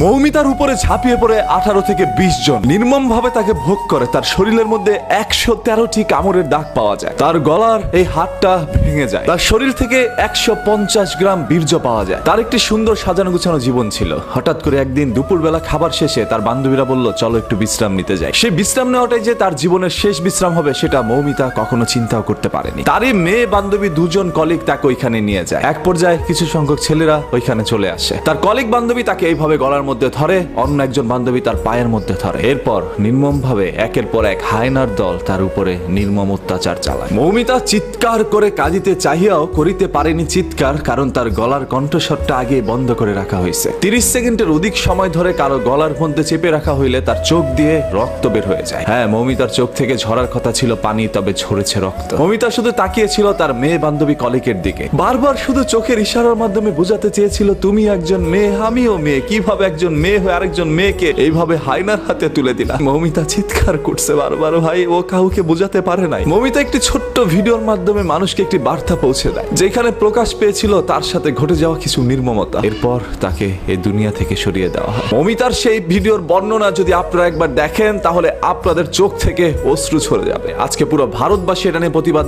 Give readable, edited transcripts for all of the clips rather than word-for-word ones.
মৌমিতার উপরে ঝাঁপিয়ে পড়ে 18 থেকে 20 জন নির্মম ভাবে তাকে ভোগ করে। তার শরীরের মধ্যে 113টি কামড়ের দাগ পাওয়া যায়। তার গলার এই হাড়টা ভেঙে যায়। তার শরীর থেকে 150 গ্রাম বীর্য পাওয়া যায়। তার একটি সুন্দর সাজানো গুছানো জীবন ছিল। হঠাৎ করে একদিন দুপুরবেলা খাবার শেষে তার বান্ধবীরা বলল, চলো একটু বিশ্রাম নিতে যাই। সেই বিশ্রাম নেওয়াটাই যে তার জীবনের শেষ বিশ্রাম হবে সেটা মৌমিতা কখনো চিন্তাও করতে পারেনি। তারই মেয়ে বান্ধবী দুজন কলিগ তাকে ওইখানে নিয়ে যায়। এক পর্যায়ে কিছু সংখ্যক ছেলেরা ওইখানে চলে আসে। তার কলিগ বান্ধবী তাকে এইভাবে গলার মধ্যে ধরে, অন্য একজন বান্ধবী তার পায়ের মধ্যে ধরে। এরপর নির্মম ভাবে একের পর এক হায়নার দল তার উপরে নির্মম অত্যাচার চালায়। মৌমিতা চিৎকার করে কাঁদিতে চাহিয়াও করিতে পারেনি চিৎকার, কারণ তার গলার কণ্ঠস্বরটা আগে বন্ধ করে রাখা হয়েছে। 30 সেকেন্ডের অধিক সময় ধরে কারো গলার মধ্যে চেপে রাখা হইলে তার চোখ দিয়ে রক্ত বের হয়ে যায়। হ্যাঁ, মৌমিতার চোখ থেকে ঝরার কথা ছিল পানি, তবে ঝরেছে রক্ত। মৌমিতা শুধু তাকিয়েছিল তার মেয়ে বান্ধবী কলিকের দিকে। বারবার শুধু চোখের ইশারার মাধ্যমে বোঝাতে চেয়েছিল, তুমি একজন মেয়ে, আমিও মেয়ে। কিভাবে একজন মেয়ে হয়ে আরেকজন মেয়েকে এইভাবে হায়নার হাতে তুলে দিলা? মৌমিতা চিৎকার করছে বারবার। ভাই, ও কাউকে বোঝাতে পারে নাই। মৌমিতা একটি ছোট্ট ভিডিওর মাধ্যমে মানুষকে একটি বার্তা পৌঁছে দেয়, যেখানে প্রকাশ পেয়েছিল তার সাথে ঘটে যাওয়া কিছু নির্মমতা। এরপর তাকে এই দুনিয়া থেকে সরিয়ে দেওয়া হয়। মৌমিতার সেই ভিডিওর বর্ণনা যদি আপনারা একবার দেখেন, তাহলে আপনাদের চোখ থেকে অশ্রু ঝরে যাবে। আজকে পুরো ভারতবাসী এটা নিয়ে প্রতিবাদ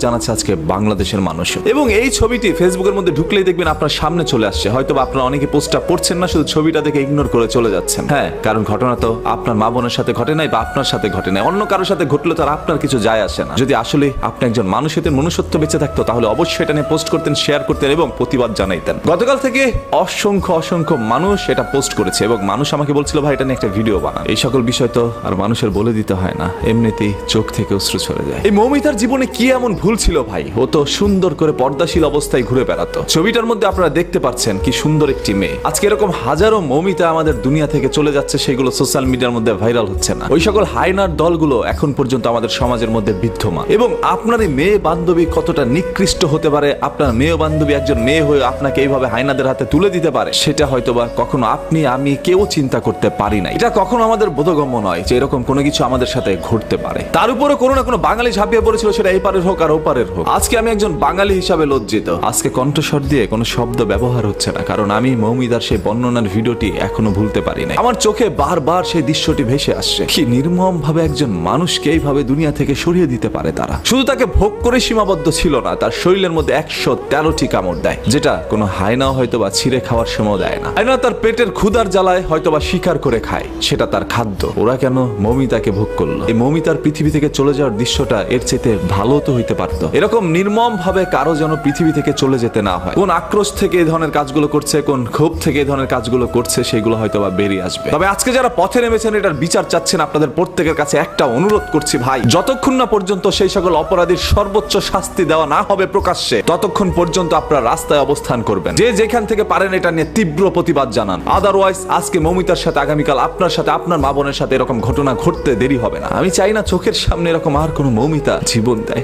জানাচ্ছে আজকে বাংলাদেশের মানুষ। এবং এই ছবিটি ফেসবুকের মধ্যে ঢুকলেই দেখবেন আপনার সামনে চলে আসছে। হয়তো আপনারা অনেকে পোস্টটা পড়ছেন না, শুধু ছবিটা দেখে ইগনোর করে চলে যাচ্ছেন। হ্যাঁ, কারণ ঘটনা তো আপনার মা বোনের সাথে ঘটে নাই বা আপনার সাথে ঘটে নাই, অন্য কারোর সাথে ঘটলে তো আর আপনার কিছু যায় আসে না। যদি আসলে আপনি একজন মানুষের মনুষ্যত্ব বেঁচে থাকতো, তাহলে অবশ্যই এটা নিয়ে পোস্ট করতেন, শেয়ার করতেন এবং প্রতিবাদ জানাইতেন। গতকাল থেকে অসংখ্য মানুষ এটা পোস্ট করেছে এবং মানুষ আমাকে বলছিল, ভাই এটা নিয়ে একটা ভিডিও বানান। এই সকল বিষয় তো আর মানুষের বলে দিতে হয় না, এমনিতেই চোখ থেকে অশ্রু ছড়ে যায়। এই মৌমিতার জীবনে কি এমন ভুল ছিল ভাই? ও তো সুন্দর করে পর্দাশীল অবস্থায় ঘুরে বেড়াতো। ছবিটার মধ্যে আপনারা দেখতে পাচ্ছেন কি সুন্দর একটি মেয়ে। আজকে এরকম হাজারো মৌমিতা আমাদের দুনিয়া থেকে চলে যাচ্ছে, সেগুলো সোশ্যাল মিডিয়ার মধ্যে ভাইরাল হচ্ছে না। ওই সকল হায়নার দলগুলো এখন পর্যন্ত আমাদের সমাজের মধ্যে বিদ্যমান। এবং আপনার এই মেয়ে বান্ধবী কতটা নিকৃষ্ট হতে পারে, আপনার মেয়ে বান্ধবী একজন মেয়ে হয়ে আপনাকে এইভাবে হায়নাদের হাতে তুলে দিতে পারে, সেটা হয়তোবা কখনো আপনি আমি কেউ চিন্তা করতে পারি না। এটা কখনো আমাদের বোধগম্য নয় যে এরকম কোনো কিছু আমাদের সাথে ঘটতে পারে। তার উপরে কোনো না কোনো বাঙালি ঝাঁপিয়ে পড়েছিল, সেটা এই পারের হোক আর ওপারের হোক। আজকে আমি একজন বাঙালি হিসাবে লজ্জিত। আজকে কণ্ঠস্বর দিয়ে কোনো শব্দ ব্যবহার হচ্ছে না, কারণ আমি মৌমিতার সেই বর্ণনার ভিডিওটি এখনো ভুলতে পারি না। আমার চোখে বারবার সেই দৃশ্যটি ভেসে আসছে। কি নির্মম ভাবে একজন মানুষকে এইভাবে দুনিয়া থেকে সরিয়ে দিতে পারে তারা। শুধু তাকে ভোগ করে সীমাবদ্ধ ছিল না, তার শরীরের মধ্যে 113টি কামড় দেয়, যেটা কোনো হায়নাও হয়তো বা ছিঁড়ে খাওয়ার সময় দেয় না। হায়না তার পেটের ক্ষুধার জ্বালায় হয়তো বা শিকার করে খায়, সেটা তার খাদ্য। ওরা কেন মৌমিতাকে ভোগ করলো? এই মৌমিতার পৃথিবী থেকে চলে যাওয়ার দৃশ্যটা এর চেয়ে ভালো তো হইতে পারতো। এরকম নির্মম ভাবে কারো যেন পৃথিবী থেকে চলে যেতে না হয়। কোন আক্রোশ থেকে এই ধরনের কাজগুলো করছে, কোন ক্ষোভ থেকে এই ধরনের কাজগুলো করছে, সেগুলো হয়তো বা বেরিয়ে আসবে। তবে আজকে যারা পথে নেমেছেন, এটার বিচার চাচ্ছেন, আপনাদের প্রত্যেকের কাছে একটা অনুরোধ করছি ভাই, যতক্ষণ না পর্যন্ত সেই সকল অপরাধীর সর্বোচ্চ শাস্তি দেওয়া না হবে প্রকাশ্যে, ততক্ষণ পর্যন্ত আপনারা রাস্তায় অবস্থান করবেন। যে যেখান থেকে পারেন এটা নিয়ে তীব্র প্রতিবাদ জানান। আদারওয়াইজ আজকে মৌমিতার সাথে আগামীকাল আপনার সাথে, আপনার মা বোনের সাথে এরকম ঘটনা ঘটতে দেরি হবে না। আমি চাই না চোখের সামনে এরকম আর কোনো মৌমিতা জীবন দেয়।